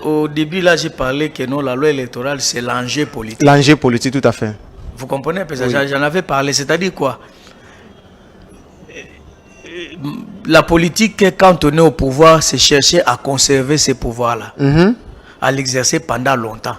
B: au début, là, j'ai parlé que non, la loi électorale, c'est l'enjeu politique.
A: L'enjeu politique, tout à fait.
B: Vous comprenez? Parce que j'en avais parlé. C'est-à-dire quoi? La politique, quand on est au pouvoir, c'est chercher à conserver ces pouvoirs-là. À l'exercer pendant longtemps.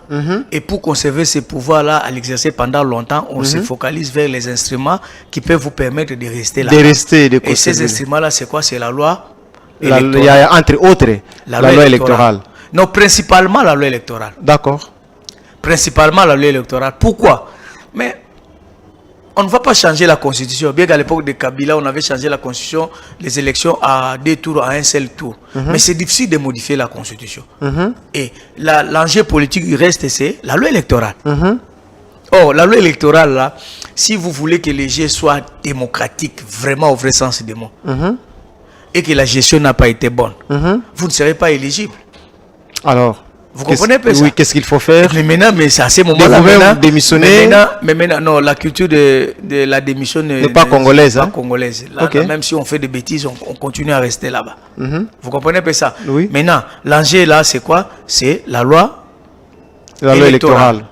B: Et pour conserver ces pouvoirs-là, à l'exercer pendant longtemps, on se focalise vers les instruments qui peuvent vous permettre de rester là. Et ces instruments-là, c'est quoi? C'est la loi électorale.
A: Il y a entre autres la loi électorale.
B: Non, principalement la loi électorale.
A: D'accord.
B: Principalement la loi électorale. Pourquoi? Mais on ne va pas changer la constitution. Bien qu'à l'époque de Kabila, on avait changé la constitution, les élections à 2 tours, à un seul tour. Mais c'est difficile de modifier la constitution. Et l'enjeu politique reste, c'est la loi électorale. Or, la loi électorale, là, si vous voulez que les jeux soient démocratiques, vraiment au vrai sens des mots, et que la gestion n'a pas été bonne, vous ne serez pas éligible.
A: Alors,
B: vous comprenez un peu ça?
A: Oui, qu'est-ce qu'il faut faire?
B: Mais maintenant, mais c'est à ce moment-là.
A: Démissionner.
B: Mais maintenant, non, la culture de la démission n'est
A: pas congolaise.
B: Pas congolaise. Là, même si on fait des bêtises, on continue à rester là-bas. Vous comprenez un peu ça?
A: Oui.
B: Maintenant, l'enjeu là, c'est quoi? C'est la loi
A: électorale.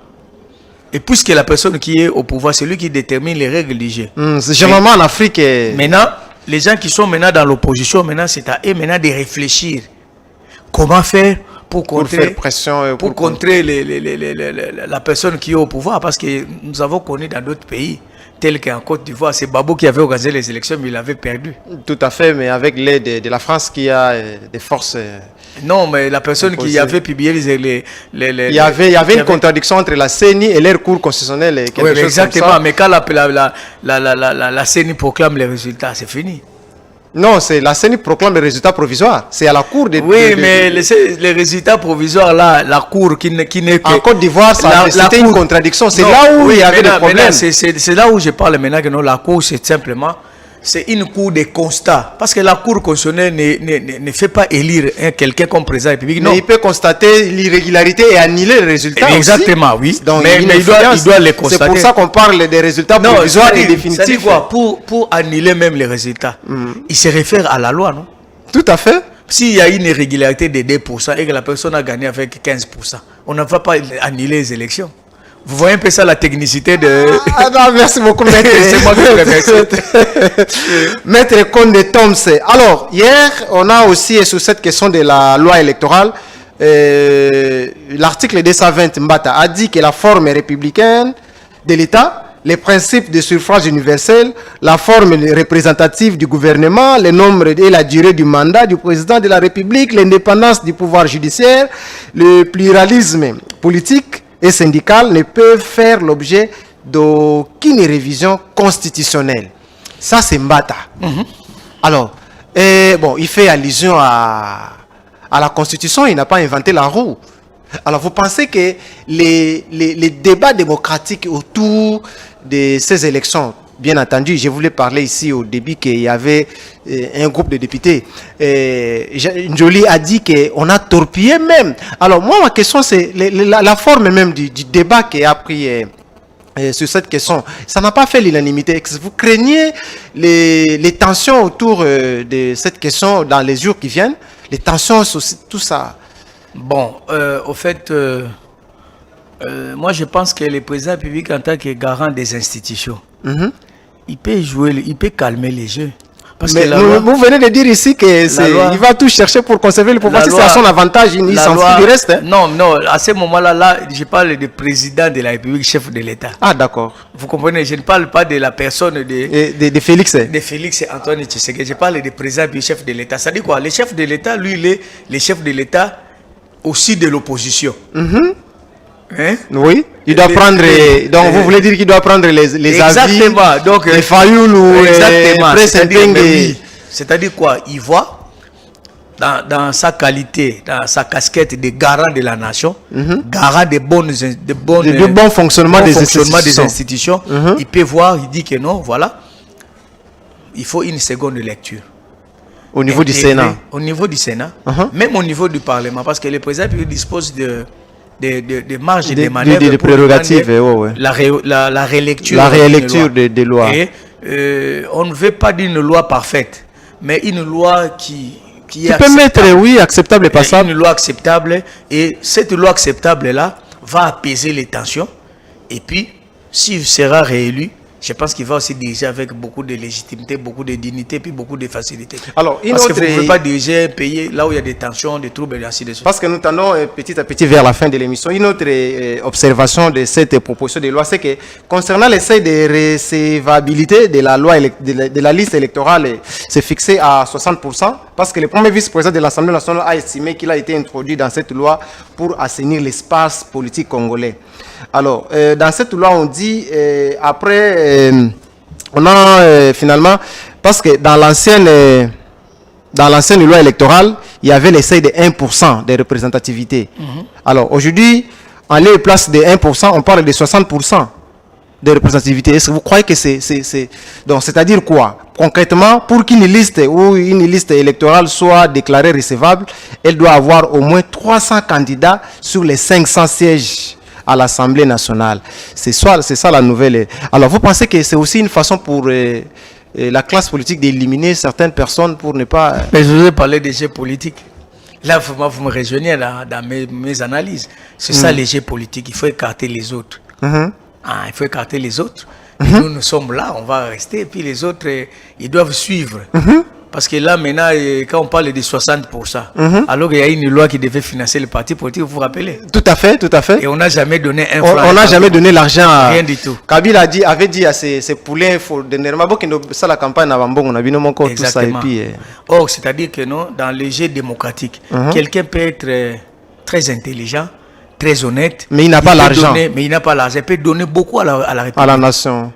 B: Et puisque la personne qui est au pouvoir, c'est lui qui détermine les règles du jeu.
A: C'est généralement en Afrique.
B: Maintenant, les gens qui sont maintenant dans l'opposition, maintenant, c'est à eux maintenant de réfléchir. Comment faire pour contrer,
A: pression,
B: pour contrer la personne qui est au pouvoir, parce que nous avons connu dans d'autres pays, tels qu'en Côte d'Ivoire, c'est Babo qui avait organisé les élections, mais il avait perdu.
A: Tout à fait, mais avec l'aide de la France qui a des forces...
B: Non, mais la personne qui avait publié
A: il y avait une contradiction entre la CENI et leur cour constitutionnelle.
B: Oui, exactement, mais quand la CENI proclame les résultats, c'est fini.
A: Non, c'est la CENI proclame les résultats provisoires. C'est à la cour de...
B: Oui, mais les résultats provisoires, là, la cour qui n'est que...
A: En Côte d'Ivoire, c'était une contradiction. C'est là où il y avait des problèmes.
B: C'est là où je parle maintenant que non, la cour, c'est simplement... C'est une cour de constat. Parce que la cour constitutionnelle ne fait pas élire quelqu'un comme président de la République. Non.
A: Mais il peut constater l'irrégularité et annuler les résultats.
B: Exactement,
A: aussi.
B: Oui. Donc, mais il doit les constater.
A: C'est pour ça qu'on parle des résultats provisoires et définitifs.
B: C'est quoi? Pour annuler même les résultats, il se réfère à la loi, non?
A: Tout à fait.
B: S'il y a une irrégularité de 2% et que la personne a gagné avec 15%, on ne va pas annuler les élections. Vous voyez un peu ça, la technicité de...
A: Ah non, merci beaucoup, maître.
B: C'est moi qui vous remercie.
A: Maître Condé Toms. Alors, hier, on a aussi, sur cette question de la loi électorale, l'article 220 Mbata a dit que la forme républicaine de l'État, les principes de suffrage universel, la forme représentative du gouvernement, le nombre et la durée du mandat du président de la République, l'indépendance du pouvoir judiciaire, le pluralisme politique et syndicales ne peuvent faire l'objet d'aucune révision constitutionnelle. Ça, c'est Mbata. Alors, bon, il fait allusion à la Constitution, il n'a pas inventé la roue. Alors, vous pensez que les débats démocratiques autour de ces élections, bien entendu, je voulais parler ici au début qu'il y avait un groupe de députés. Njoli a dit qu'on a torpillé même. Alors moi, ma question, c'est la forme même du débat qui a pris sur cette question. Ça n'a pas fait l'unanimité. Vous craignez les tensions autour de cette question dans les jours qui viennent? Les tensions, tout ça.
B: Bon, au fait, moi je pense que le président public en tant que garant des institutions, il peut jouer, il peut calmer les jeux. Parce
A: mais
B: que
A: vous venez de dire ici qu'il va tout chercher pour conserver le pouvoir. Si c'est à son avantage, il s'en fout du reste. Hein.
B: Non, non, à ce moment-là, je parle du président de la République, chef de l'État.
A: Ah, d'accord.
B: Vous comprenez, je ne parle pas de la personne
A: de Félix.
B: De Félix Antoine Tshisekedi. Je parle du président du chef de l'État. Ça dit quoi? Le chef de l'État, lui, il est le chef de l'État aussi de l'opposition. Hein?
A: Oui, il doit prendre. Donc vous voulez dire qu'il doit prendre les
B: exactement,
A: avis.
B: Donc
A: les Fayoul ou
B: exactement. C'est-à-dire quoi? Il voit dans sa qualité, dans sa casquette de garant de la nation, garant de bon fonctionnement des institutions. Il peut voir, il dit que non, voilà, il faut une seconde lecture.
A: Au niveau du Sénat.
B: Au niveau du Sénat, même au niveau du Parlement, parce que le président dispose de marges de manœuvre,
A: des prérogatives,
B: la rélecture,
A: des lois.
B: Et, on ne veut pas d'une loi parfaite, mais une loi qui
A: peut mettre, oui, acceptable et passable.
B: Une loi acceptable, et cette loi acceptable-là va apaiser les tensions, et puis, s'il sera réélu, je pense qu'il va aussi diriger avec beaucoup de légitimité, beaucoup de dignité, puis beaucoup de facilité.
A: Alors,
B: parce que vous ne pouvez pas diriger un pays là où il y a des tensions, des troubles, et ainsi de suite.
A: Parce que nous tendons petit à petit vers la fin de l'émission. Une autre observation de cette proposition de loi, c'est que concernant l'essai de recevabilité de la loi de la liste électorale, c'est fixé à 60%, parce que le premier vice-président de l'Assemblée nationale a estimé qu'il a été introduit dans cette loi pour assainir l'espace politique congolais. Alors, dans cette loi, on dit, après, on a finalement, parce que dans l'ancienne loi électorale, il y avait l'essai de 1% de représentativité. Alors, aujourd'hui, en lieu et place de 1%, on parle de 60% de représentativité. Est-ce que vous croyez que donc, c'est-à-dire quoi? Concrètement, pour qu'une liste ou une liste électorale soit déclarée recevable, elle doit avoir au moins 300 candidats sur les 500 sièges à l'Assemblée nationale. C'est ça la nouvelle. Alors, vous pensez que c'est aussi une façon pour la classe politique d'éliminer certaines personnes pour ne pas...
B: Mais je vous ai parlé des jeux politiques. Là, vous me rejoignez dans mes analyses. C'est ça, les jeux politiques. Il faut écarter les autres. Il faut écarter les autres. Et nous sommes là, on va rester. Et puis les autres, ils doivent suivre. Parce que là, maintenant, quand on parle de 60%, alors qu'il y a une loi qui devait financer le parti politique, vous vous rappelez?
A: Tout à fait, tout à fait.
B: Et on n'a jamais donné un
A: franc. On n'a jamais donné l'argent à...
B: Rien du tout.
A: Kabila avait dit à ces poulains, il faut donner... Ça, la campagne, on a vu encore tout ça. Et puis,
B: Or, c'est-à-dire que non, dans les jeux démocratiques, quelqu'un peut être très intelligent, très honnête.
A: Mais il n'a pas l'argent.
B: Mais il n'a pas l'argent. Il peut donner beaucoup à la République.
A: À la nation.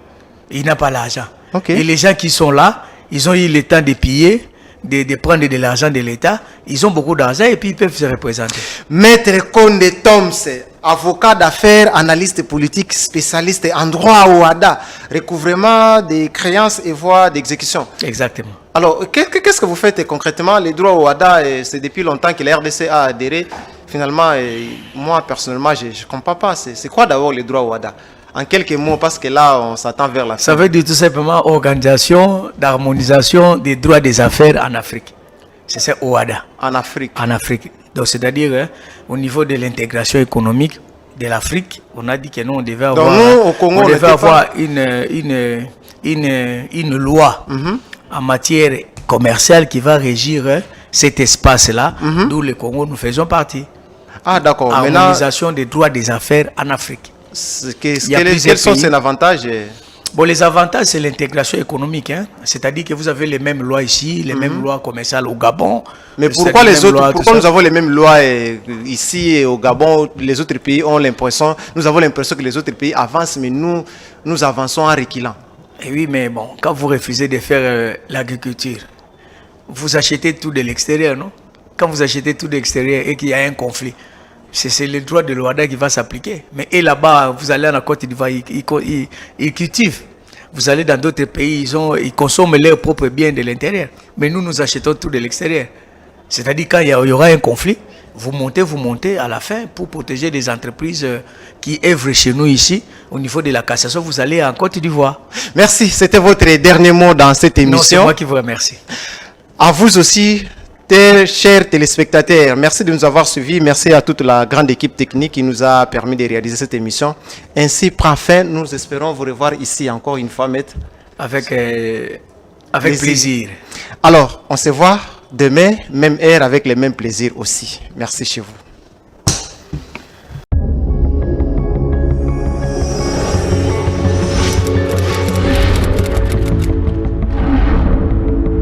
B: Il n'a pas l'argent.
A: Okay.
B: Et les gens qui sont là, ils ont eu le temps de piller, de prendre de l'argent de l'État. Ils ont beaucoup d'argent et puis ils peuvent se représenter.
A: Maître Condé Toms, avocat d'affaires, analyste politique, spécialiste en droit au OHADA, recouvrement des créances et voies d'exécution.
B: Exactement.
A: Alors, qu'est-ce que vous faites concrètement? Les droits au OHADA, c'est depuis longtemps que la RDC a adhéré. Finalement, moi personnellement, je ne comprends pas. C'est quoi d'abord les droits au OHADA? En quelques mots, parce que là, on s'attend vers la fin.
B: Ça veut dire tout simplement organisation d'harmonisation des droits des affaires en Afrique. C'est ça, OHADA.
A: En Afrique.
B: En Afrique. Donc, c'est-à-dire, au niveau de l'intégration économique de l'Afrique, on a dit que nous, on devait avoir,
A: donc, nous, au Congo,
B: on devait avoir une loi en matière commerciale qui va régir cet espace-là, d'où le Congo, nous faisons partie.
A: Ah, d'accord.
B: Harmonisation des droits des affaires en Afrique.
A: Quels sont ces avantages?
B: Bon, les avantages, c'est l'intégration économique. C'est-à-dire que vous avez les mêmes lois ici, les mêmes lois commerciales au Gabon.
A: Mais pourquoi les autres, pourquoi nous avons les mêmes lois ici et au Gabon? Les autres pays ont l'impression, nous avons l'impression que les autres pays avancent, mais nous avançons en reculant.
B: Et oui, mais bon, quand vous refusez de faire l'agriculture, vous achetez tout de l'extérieur, non? Quand vous achetez tout de l'extérieur et qu'il y a un conflit, c'est le droit de l'OHADA qui va s'appliquer. Mais et là-bas, vous allez en Côte d'Ivoire, ils cultivent. Vous allez dans d'autres pays, ils consomment leurs propres biens de l'intérieur. Mais nous achetons tout de l'extérieur. C'est-à-dire quand il y aura un conflit, vous montez à la fin pour protéger les entreprises qui œuvrent chez nous ici. Au niveau de la cassation, vous allez en Côte d'Ivoire.
A: Merci, c'était votre dernier mot dans cette émission.
B: Non, c'est moi qui vous remercie.
A: À vous aussi, chers téléspectateurs, merci de nous avoir suivis. Merci à toute la grande équipe technique qui nous a permis de réaliser cette émission. Ainsi prend fin. Nous espérons vous revoir ici encore une fois, maître.
B: Avec plaisir.
A: Alors, on se voit demain, même heure, avec les mêmes plaisirs aussi. Merci chez vous.